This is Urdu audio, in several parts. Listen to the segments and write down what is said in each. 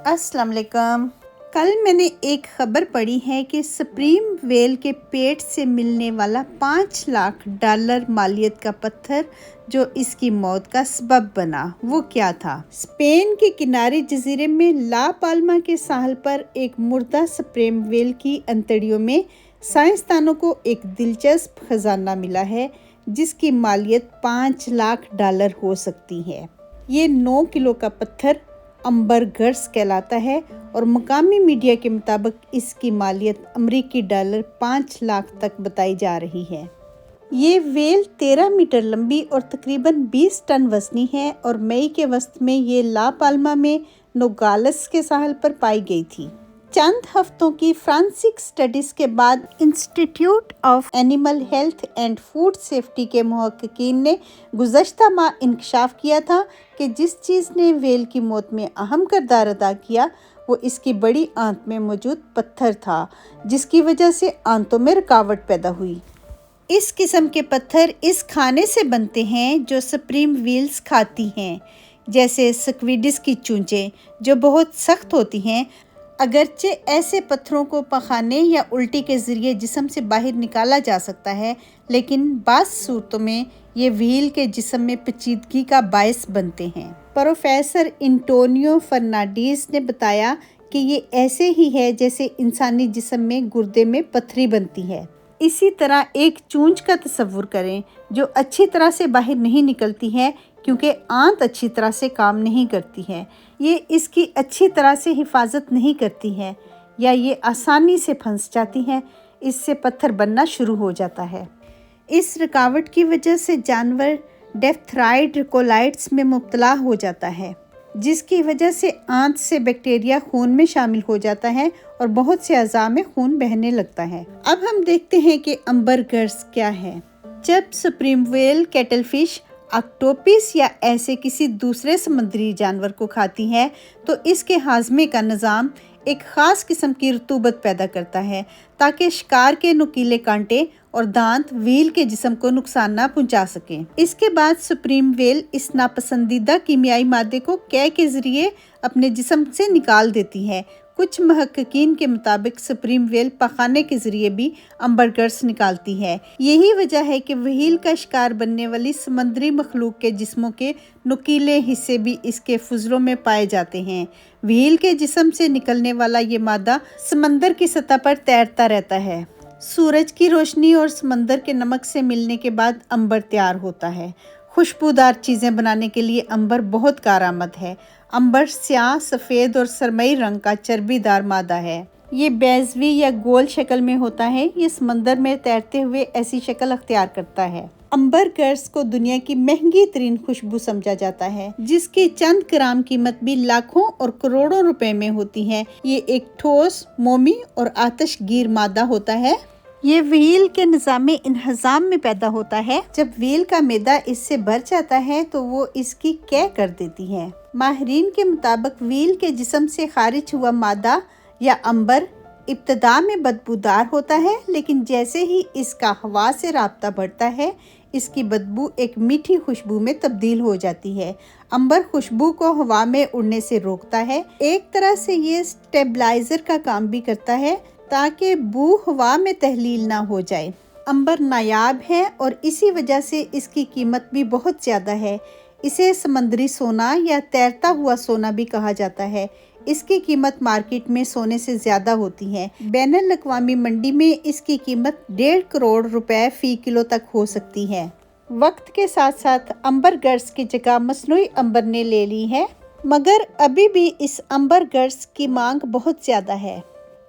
السلام علیکم۔ کل میں نے ایک خبر پڑھی ہے کہ سپریم ویل کے پیٹ سے ملنے والا $5 لاکھ مالیت کا پتھر جو اس کی موت کا سبب بنا وہ کیا تھا؟ اسپین کے کنارے جزیرے میں لا پالما کے ساحل پر ایک مردہ سپریم ویل کی انتڑیوں میں سائنسدانوں کو ایک دلچسپ خزانہ ملا ہے جس کی مالیت $5 لاکھ ہو سکتی ہے۔ یہ 9 کلو کا پتھر امبرگرس کہلاتا ہے اور مقامی میڈیا کے مطابق اس کی مالیت امریکی $5 لاکھ تک بتائی جا رہی ہے۔ یہ ویل 13 میٹر لمبی اور تقریباً 20 ٹن وزنی ہے اور مئی کے وسط میں یہ لا پالما میں نوگالس کے ساحل پر پائی گئی تھی۔ چند ہفتوں کی فرانسک اسٹڈیز کے بعد institute of animal health and food safety کے محققین نے گزشتہ ماہ انکشاف کیا تھا کہ جس چیز نے ویل کی موت میں اہم کردار ادا کیا وہ اس کی بڑی آنت میں موجود پتھر تھا جس کی وجہ سے آنتوں میں رکاوٹ پیدا ہوئی۔ اس قسم کے پتھر اس کھانے سے بنتے ہیں جو سپریم ویلز کھاتی ہیں، جیسے سکویڈز کی چونچیں جو بہت سخت ہوتی ہیں۔ اگرچہ ایسے پتھروں کو پخانے یا الٹی کے ذریعے جسم سے باہر نکالا جا سکتا ہے، لیکن بعض صورتوں میں یہ وہیل کے جسم میں پیچیدگی کا باعث بنتے ہیں۔ پروفیسر انٹونیو فرنانڈیز نے بتایا کہ یہ ایسے ہی ہے جیسے انسانی جسم میں گردے میں پتھری بنتی ہے۔ اسی طرح ایک چونچ کا تصور کریں جو اچھی طرح سے باہر نہیں نکلتی ہے کیونکہ آنت اچھی طرح سے کام نہیں کرتی ہے، یہ اس کی اچھی طرح سے حفاظت نہیں کرتی ہے یا یہ آسانی سے پھنس جاتی ہے، اس سے پتھر بننا شروع ہو جاتا ہے۔ اس رکاوٹ کی وجہ سے جانور ڈیپتھرائیڈ کولائٹس میں مبتلا ہو جاتا ہے جس کی وجہ سے آنت سے بیکٹیریا خون میں شامل ہو جاتا ہے اور بہت سے اعضاء میں خون بہنے لگتا ہے۔ اب ہم دیکھتے ہیں کہ امبرگرس کیا ہے۔ جب sperm whale cuttlefish, octopus یا ایسے کسی دوسرے سمندری جانور کو کھاتی ہے تو اس کے ہاضمے کا نظام ایک خاص قسم کی رطوبت پیدا کرتا ہے تاکہ شکار کے نوکیلے کانٹے اور دانت ویل کے جسم کو نقصان نہ پہنچا سکیں۔ اس کے بعد سپریم ویل اس ناپسندیدہ کیمیائی مادے کو قے کے ذریعے اپنے جسم سے نکال دیتی ہے۔ کچھ محققین کے مطابق سپریم ویل پخانے کے ذریعے بھی امبرگرس نکالتی ہے۔ یہی وجہ ہے کہ وہیل کا شکار بننے والی سمندری مخلوق کے جسموں کے نوکیلے حصے بھی اس کے فضلوں میں پائے جاتے ہیں۔ وہیل کے جسم سے نکلنے والا یہ مادہ سمندر کی سطح پر تیرتا رہتا ہے۔ سورج کی روشنی اور سمندر کے نمک سے ملنے کے بعد امبر تیار ہوتا ہے۔ خوشبودار چیزیں بنانے کے لیے امبر بہت کارآمد ہے۔ امبر سیاہ، سفید اور سرمئی رنگ کا چربی دار مادہ ہے۔ یہ بیضوی یا گول شکل میں ہوتا ہے۔ یہ سمندر میں تیرتے ہوئے ایسی شکل اختیار کرتا ہے۔ امبرگرس کو دنیا کی مہنگی ترین خوشبو سمجھا جاتا ہے جس کی چند گرام قیمت بھی لاکھوں اور کروڑوں روپے میں ہوتی ہے۔ یہ ایک ٹھوس، مومی اور آتش گیر مادہ ہوتا ہے۔ یہ وہیل کے نظام انہضام میں پیدا ہوتا ہے۔ جب وہیل کا معدہ اس سے بھر جاتا ہے تو وہ اس کی قے کر دیتی ہے۔ ماہرین کے مطابق وہیل کے جسم سے خارج ہوا مادہ یا امبر ابتدا میں بدبودار ہوتا ہے، لیکن جیسے ہی اس کا ہوا سے رابطہ بڑھتا ہے اس کی بدبو ایک میٹھی خوشبو میں تبدیل ہو جاتی ہے۔ امبر خوشبو کو ہوا میں اڑنے سے روکتا ہے۔ ایک طرح سے یہ سٹیبلائزر کا کام بھی کرتا ہے تاکہ بو ہوا میں تحلیل نہ ہو جائے۔ امبر نایاب ہے اور اسی وجہ سے اس کی قیمت بھی بہت زیادہ ہے۔ اسے سمندری سونا یا تیرتا ہوا سونا بھی کہا جاتا ہے۔ اس کی قیمت مارکیٹ میں سونے سے زیادہ ہوتی ہے۔ بین الاقوامی منڈی میں اس کی قیمت 1.5 کروڑ روپے فی کلو تک ہو سکتی ہے۔ وقت کے ساتھ ساتھ امبرگرس کی جگہ مصنوعی امبر نے لے لی ہے، مگر ابھی بھی اس امبرگرس کی مانگ بہت زیادہ ہے۔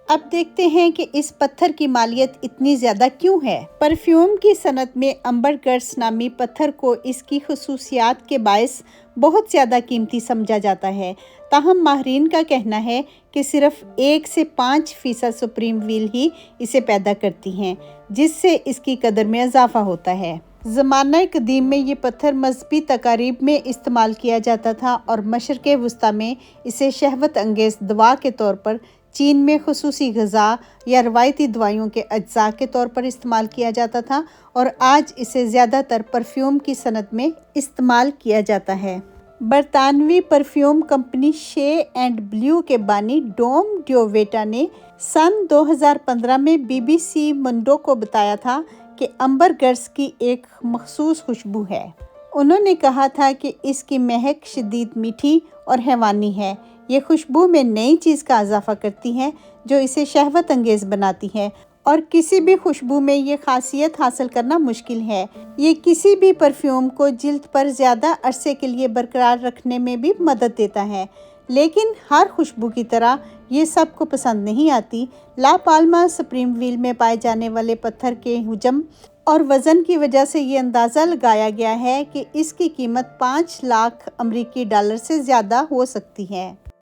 اب دیکھتے ہیں کہ اس پتھر کی مالیت اتنی زیادہ کیوں ہے۔ پرفیوم کی صنعت میں امبرگرس نامی پتھر کو اس کی خصوصیات کے باعث بہت زیادہ قیمتی سمجھا جاتا ہے، تاہم ماہرین کا کہنا ہے کہ صرف 1 سے 5% سپریم ویل ہی اسے پیدا کرتی ہیں، جس سے اس کی قدر میں اضافہ ہوتا ہے۔ زمانہ قدیم میں یہ پتھر مذہبی تقاریب میں استعمال کیا جاتا تھا اور مشرق وسطیٰ میں اسے شہوت انگیز دوا کے طور پر، چین میں خصوصی غذا یا روایتی دوائیوں کے اجزاء کے طور پر استعمال کیا جاتا تھا، اور آج اسے زیادہ تر پرفیوم کی صنعت میں استعمال کیا جاتا ہے۔ برطانوی پرفیوم کمپنی شے اینڈ بلیو کے بانی ڈوم ڈیوویٹا نے سن 2015 میں بی بی سی منڈو کو بتایا تھا کہ امبر گرس کی ایک مخصوص خوشبو ہے۔ انہوں نے کہا تھا کہ اس کی مہک شدید میٹھی اور حیوانی ہے۔ یہ خوشبو میں نئی چیز کا اضافہ کرتی ہے جو اسے شہوت انگیز بناتی ہے، اور کسی بھی خوشبو میں یہ خاصیت حاصل کرنا مشکل ہے۔ یہ کسی بھی پرفیوم کو جلد پر زیادہ عرصے کے لیے برقرار رکھنے میں بھی مدد دیتا ہے، لیکن ہر خوشبو کی طرح یہ سب کو پسند نہیں آتی۔ لا پالما سپریم ویل میں پائے جانے والے پتھر کے حجم اور وزن کی وجہ سے یہ اندازہ لگایا گیا ہے کہ اس کی قیمت $5 لاکھ سے زیادہ ہو سکتی ہے۔